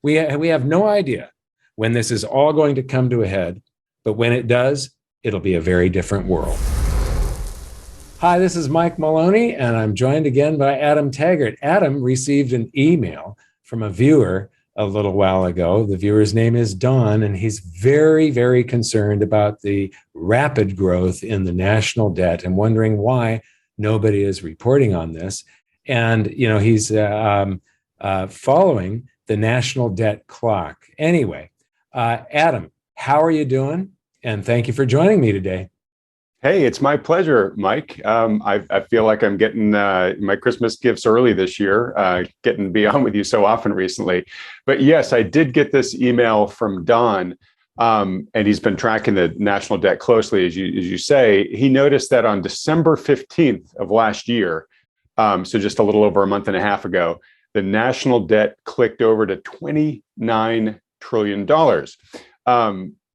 We have no idea when this is all going to come to a head, but when it does, it'll be a very different world. Hi, this is Mike Maloney, and I'm joined again by Adam Taggart. Adam received an email from a viewer a little while ago. The viewer's name is Don, and he's very, very concerned about the rapid growth in the national debt and wondering why nobody is reporting on this. And, he's following the national debt clock. Anyway, Adam, how are you doing? And thank you for joining me today. Hey, it's my pleasure, Mike. I feel like I'm getting my Christmas gifts early this year, getting to be on with you so often recently. But yes, I did get this email from Don, and he's been tracking the national debt closely, as you say. He noticed that on December 15th of last year, so just a little over a month and a half ago, the national debt clicked over to $29 trillion.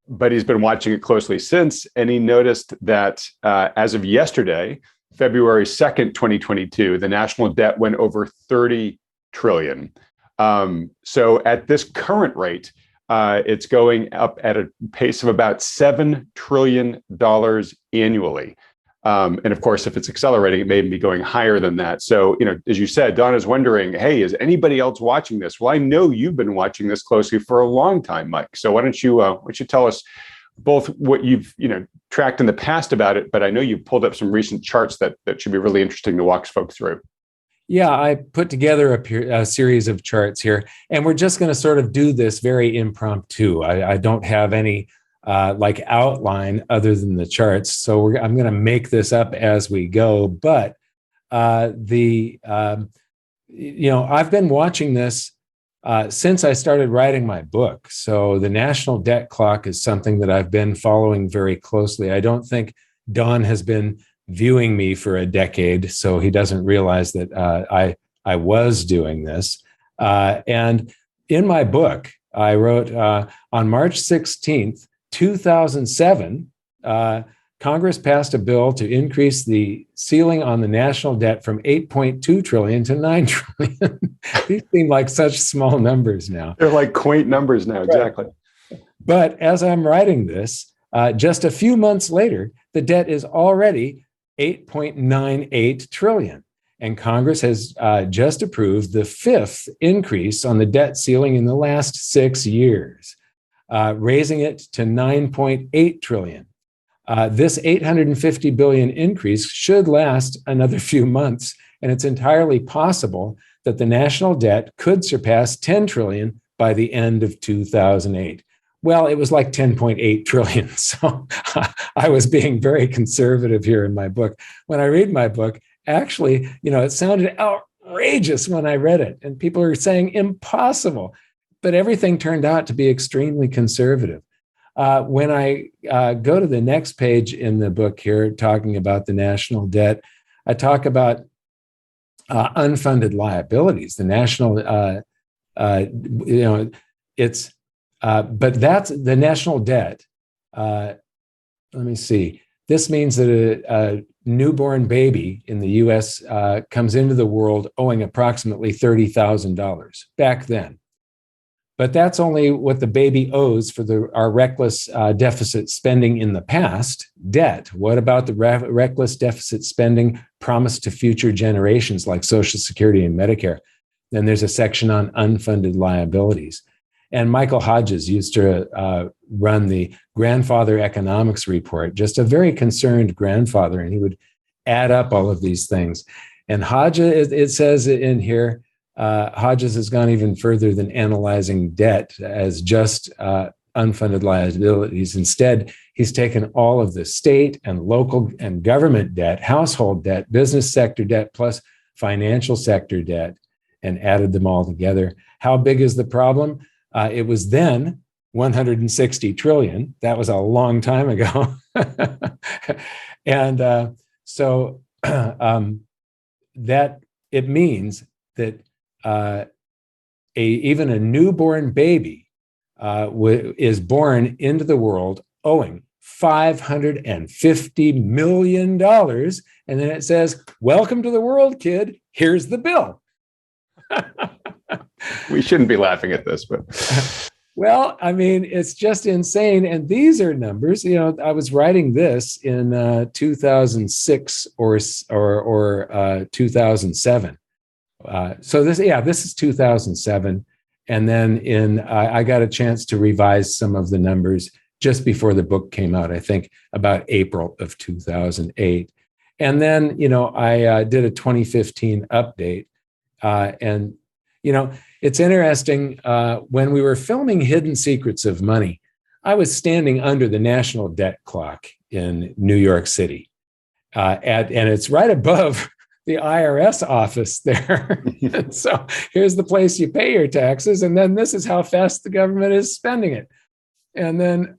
But he's been watching it closely since, and he noticed that as of yesterday, February 2nd, 2022, the national debt went over 30 trillion. So at this current rate, it's going up at a pace of about $7 trillion annually. And of course, if it's accelerating, it may be going higher than that. So, as you said, Don is wondering, hey, is anybody else watching this? Well, I know you've been watching this closely for a long time, Mike. So why don't you tell us both what you've, tracked in the past about it, but I know you've pulled up some recent charts that should be really interesting to walk folks through. Yeah, I put together a series of charts here, and we're just going to sort of do this very impromptu. I don't have any outline other than the charts. So I'm going to make this up as we go. But I've been watching this since I started writing my book. So the national debt clock is something that I've been following very closely. I don't think Don has been viewing me for a decade, so he doesn't realize that I was doing this. And in my book, I wrote on March 16th, 2007, Congress passed a bill to increase the ceiling on the national debt from 8.2 trillion to 9 trillion. These seem like such small numbers now. They're like quaint numbers now, exactly. Right. But as I'm writing this, just a few months later, the debt is already 8.98 trillion. And Congress has just approved the fifth increase on the debt ceiling in the last 6 years. Raising it to 9.8 trillion. This 850 billion increase should last another few months, and it's entirely possible that the national debt could surpass 10 trillion by the end of 2008. Well, it was like 10.8 trillion. So I was being very conservative here in my book. When I read my book, actually, it sounded outrageous when I read it, and people are saying impossible. But everything turned out to be extremely conservative. When I go to the next page in the book here, talking about the national debt, I talk about unfunded liabilities. The national, but that's the national debt. Let me see. This means that a newborn baby in the U.S. Comes into the world owing approximately $30,000 back then. But that's only what the baby owes for our reckless deficit spending in the past, debt. What about the reckless deficit spending promised to future generations like Social Security and Medicare? Then there's a section on unfunded liabilities. And Michael Hodges used to run the grandfather economics report, just a very concerned grandfather, and he would add up all of these things. And Hodges, it says in here, Hodges has gone even further than analyzing debt as just unfunded liabilities. Instead, he's taken all of the state and local and government debt, household debt, business sector debt, plus financial sector debt, and added them all together. How big is the problem? It was then 160 trillion. That was a long time ago. And so that it means that even a newborn baby is born into the world owing $550 million. And then it says, welcome to the world, kid. Here's the bill. We shouldn't be laughing at this, but Well, I mean, it's just insane. And these are numbers. I was writing this in 2006 or 2007. So this is 2007. And then I got a chance to revise some of the numbers just before the book came out, I think about April of 2008. And then, I did a 2015 update. And, it's interesting. When we were filming Hidden Secrets of Money, I was standing under the national debt clock in New York City. And it's right above the IRS office there. So here's the place you pay your taxes. And then this is how fast the government is spending it. And then,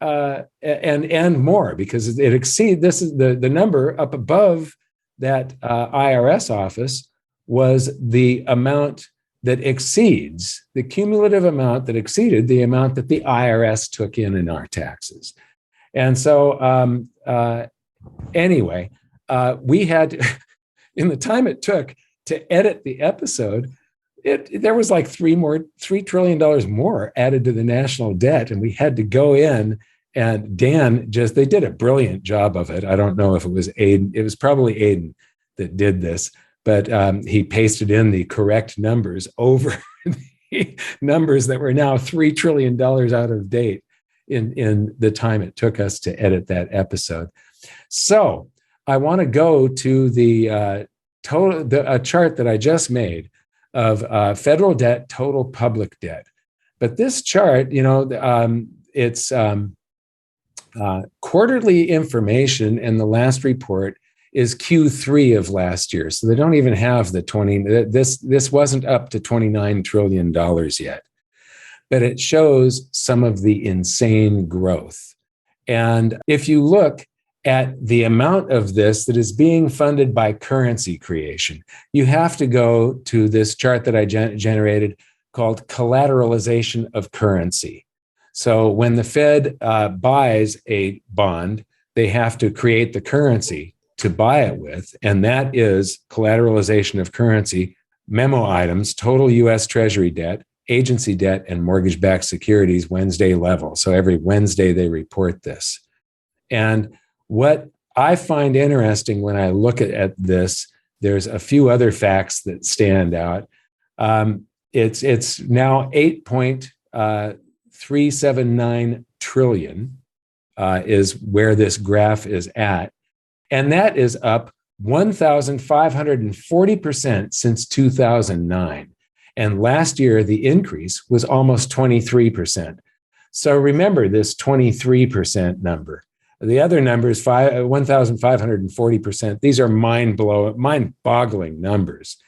and more, because it exceeds, this is the number up above that IRS office was the amount that exceeds the cumulative amount that exceeded the amount that the IRS took in our taxes. And so anyway, we had, in the time it took to edit the episode, there was like $3 trillion more added to the national debt. And we had to go in, and Dan they did a brilliant job of it. I don't know if it was Aiden. It was probably Aiden that did this, but he pasted in the correct numbers over the numbers that were now $3 trillion out of date in the time it took us to edit that episode. So I want to go to the a chart that I just made of federal debt, total public debt. But this chart, it's quarterly information, and the last report is Q3 of last year. So they don't even have the 20, this wasn't up to $29 trillion yet, but it shows some of the insane growth. And if you look at the amount of this that is being funded by currency creation, you have to go to this chart that I generated called collateralization of currency. So when the Fed buys a bond, they have to create the currency to buy it with, and that is collateralization of currency, memo items, total U.S. Treasury debt, agency debt, and mortgage-backed securities Wednesday level. So every Wednesday they report this. And what I find interesting when I look at this, there's a few other facts that stand out. It's now 8.379 trillion is where this graph is at. And that is up 1,540% since 2009. And last year, the increase was almost 23%. So remember this 23% number. The other number is 1,540%. These are mind-boggling numbers.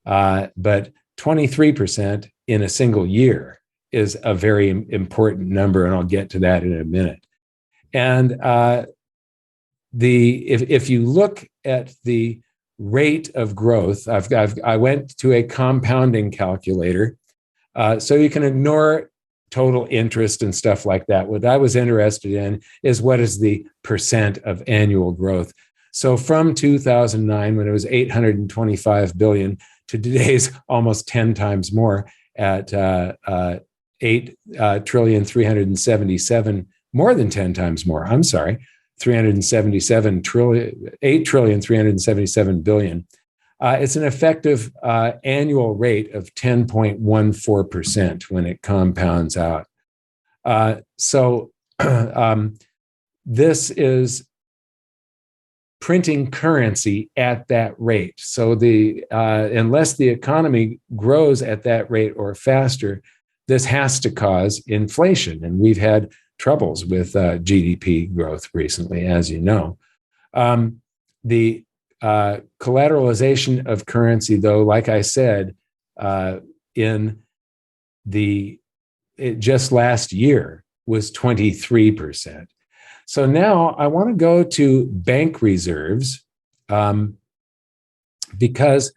But 23% in a single year is a very important number, and I'll get to that in a minute. And if you look at the rate of growth, I went to a compounding calculator, so you can ignore total interest and stuff like that. What I was interested in is what is the percent of annual growth. So from 2009, when it was 825 billion, to today's almost 10 times more at 8,377, more than 10 times more. I'm sorry. 377 trillion, 8,377 billion. It's an effective annual rate of 10.14% when it compounds out. So this is printing currency at that rate. So unless the economy grows at that rate or faster, this has to cause inflation. And we've had troubles with GDP growth recently, as you know. The collateralization of currency, though, like I said, just last year was 23%. So now I want to go to bank reserves because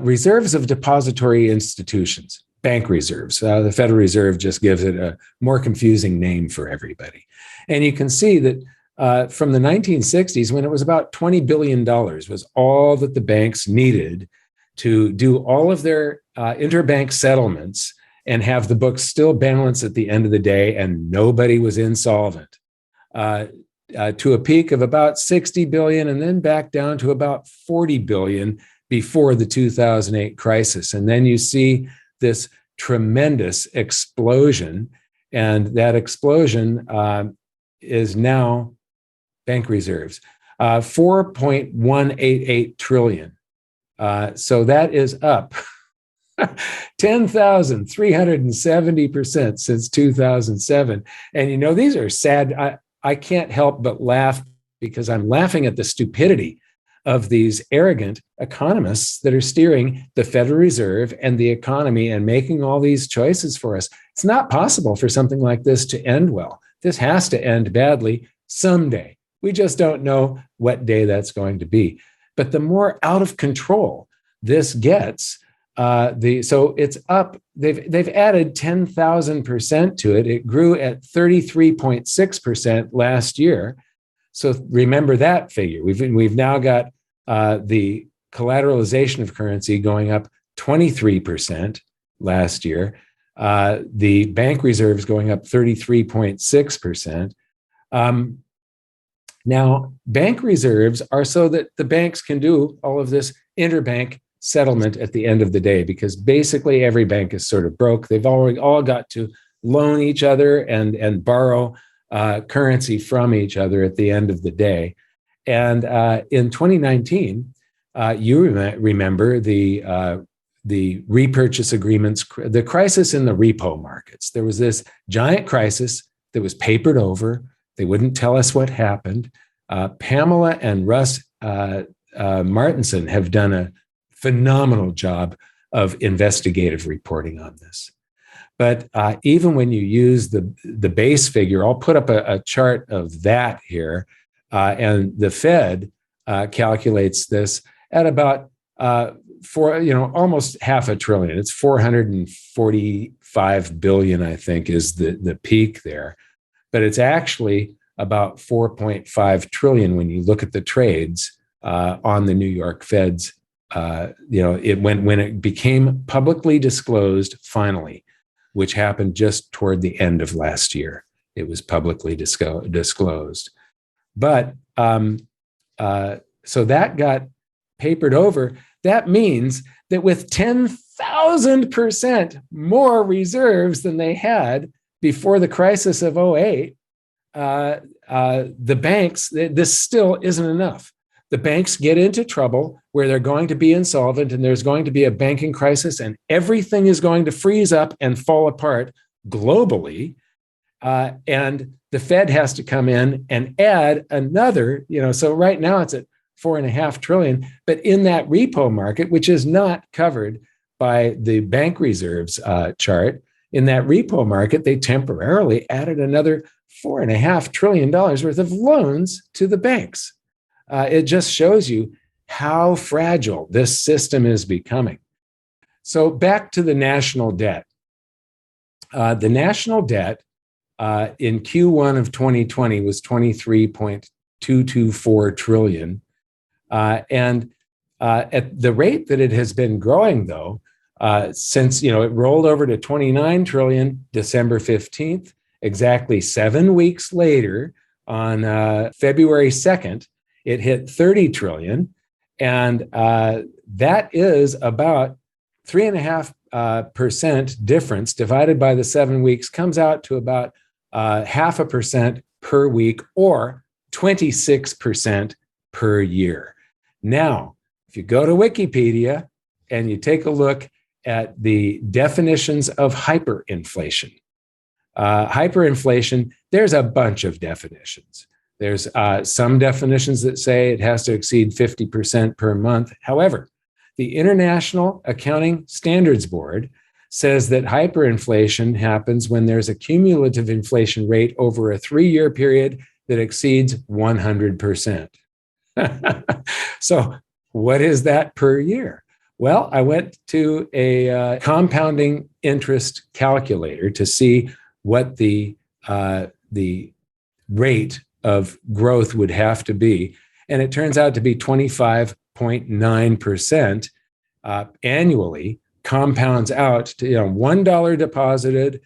reserves of depository institutions, bank reserves. The Federal Reserve just gives it a more confusing name for everybody. And you can see that from the 1960s, when it was about $20 billion was all that the banks needed to do all of their interbank settlements and have the books still balance at the end of the day, and nobody was insolvent, to a peak of about 60 billion and then back down to about 40 billion before the 2008 crisis. And then you see this tremendous explosion, and that explosion is now bank reserves, 4.188 trillion. So that is up 10,370% since 2007. And you know, these are sad. I can't help but laugh because I'm laughing at the stupidity of these arrogant economists that are steering the Federal Reserve and the economy and making all these choices for us. It's not possible for something like this to end well. This has to end badly someday. We just don't know what day that's going to be. But the more out of control this gets, so it's up. They've added 10,000% to it. It grew at 33.6% last year. So remember that figure. We've now got the collateralization of currency going up 23% last year. The bank reserves going up 33.6%. Now, bank reserves are so that the banks can do all of this interbank settlement at the end of the day, because basically every bank is sort of broke. They've all got to loan each other and borrow currency from each other at the end of the day. And in 2019, you remember the repurchase agreements, the crisis in the repo markets. There was this giant crisis that was papered over. They wouldn't tell us what happened. Pamela and Russ Martinson have done a phenomenal job of investigative reporting on this. But even when you use the base figure, I'll put up a chart of that here, and the Fed calculates this at about almost half a trillion. It's 445 billion, I think, is the peak there. But it's actually about 4.5 trillion when you look at the trades on the New York Fed's. When it became publicly disclosed finally, which happened just toward the end of last year, it was publicly disclosed. But so that got papered over. That means that with 10,000% more reserves than they had before the crisis of 2008, the banks, this still isn't enough. The banks get into trouble where they're going to be insolvent and there's going to be a banking crisis and everything is going to freeze up and fall apart globally. And the Fed has to come in and add another, so right now it's at 4.5 trillion, but in that repo market, which is not covered by the bank reserves chart, in that repo market, they temporarily added another $4.5 trillion worth of loans to the banks. It just shows you how fragile this system is becoming. So back to the national debt. The national debt in Q1 of 2020 was 23.224 trillion. And at the rate that it has been growing, though, since it rolled over to 29 trillion December 15th, exactly 7 weeks later on February 2nd, it hit 30 trillion. And that is about 3.5% difference divided by the 7 weeks comes out to about 0.5% per week or 26% per year. Now, if you go to Wikipedia and you take a look at the definitions of hyperinflation, there's a bunch of definitions. There's some definitions that say it has to exceed 50% per month. However, the International Accounting Standards Board says that hyperinflation happens when there's a cumulative inflation rate over a 3-year period that exceeds 100%. So what is that per year? Well, I went to a compounding interest calculator to see what the rate of growth would have to be. And it turns out to be 25.9% annually compounds out to $1 deposited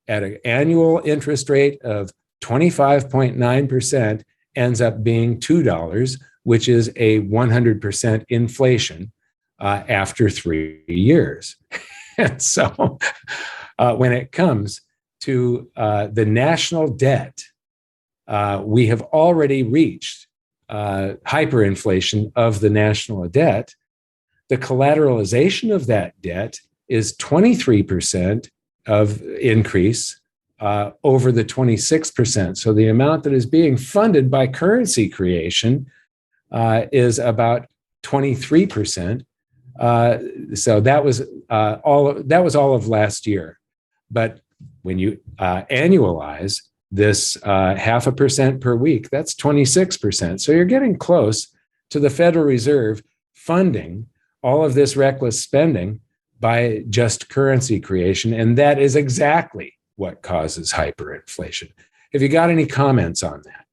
at an annual interest rate of 25.9% ends up being $2, which is a 100% inflation after 3 years. And so when it comes to the national debt, we have already reached hyperinflation of the national debt. The collateralization of that debt is 23% of increase over the 26%. So the amount that is being funded by currency creation is about 23%. So that was all of last year. But when you annualize this 0.5% per week, that's 26%. So you're getting close to the Federal Reserve funding all of this reckless spending by just currency creation. And that is exactly what causes hyperinflation. Have you got any comments on that?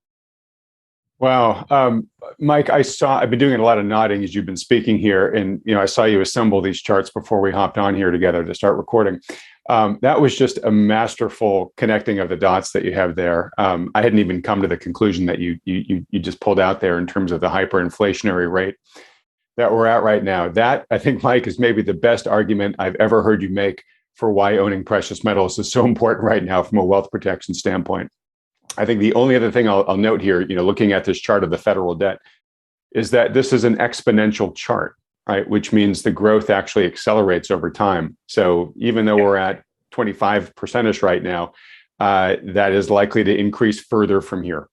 Wow. Mike, I've been doing a lot of nodding as you've been speaking here. And, I saw you assemble these charts before we hopped on here together to start recording. That was just a masterful connecting of the dots that you have there. I hadn't even come to the conclusion that you just pulled out there in terms of the hyperinflationary rate that we're at right now. That, I think, Mike, is maybe the best argument I've ever heard you make for why owning precious metals is so important right now from a wealth protection standpoint. I think the only other thing I'll note here, looking at this chart of the federal debt, is that this is an exponential chart, right? Which means the growth actually accelerates over time. So even though we're at 25% right now, that is likely to increase further from here.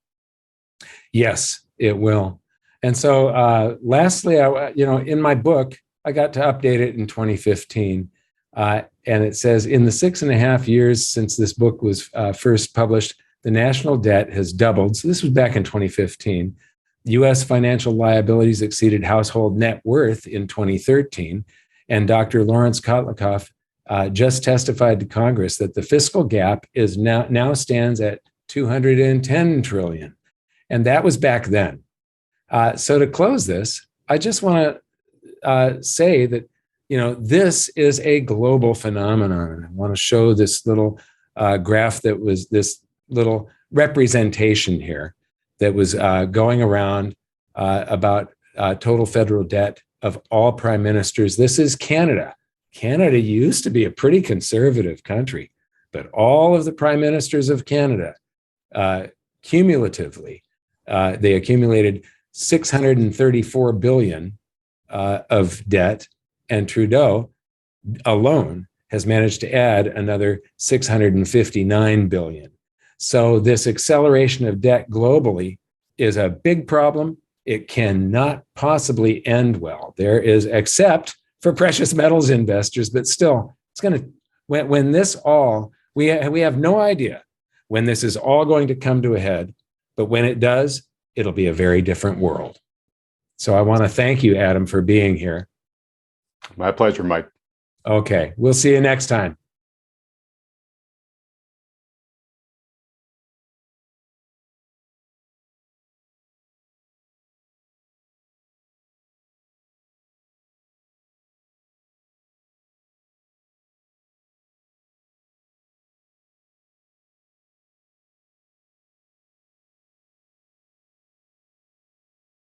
Yes, it will. And so lastly, in my book, I got to update it in 2015. And it says, in the 6.5 years since this book was first published, the national debt has doubled. So this was back in 2015. U.S. financial liabilities exceeded household net worth in 2013. And Dr. Lawrence Kotlikoff just testified to Congress that the fiscal gap is now stands at $210 trillion. And that was back then. So to close this, I just want to say that, this is a global phenomenon. I want to show this little graph that was this little representation here that was going around about total federal debt of all prime ministers. This is Canada. Canada used to be a pretty conservative country, but all of the prime ministers of Canada, cumulatively, they accumulated $634 billion of debt, and Trudeau alone has managed to add another $659 billion. So this acceleration of debt globally is a big problem. It cannot possibly end well. There is, except for precious metals investors, but still, it's going to, when this all, we have no idea when this is all going to come to a head, but when it does, it'll be a very different world. So I want to thank you, Adam, for being here. My pleasure, Mike. Okay, we'll see you next time.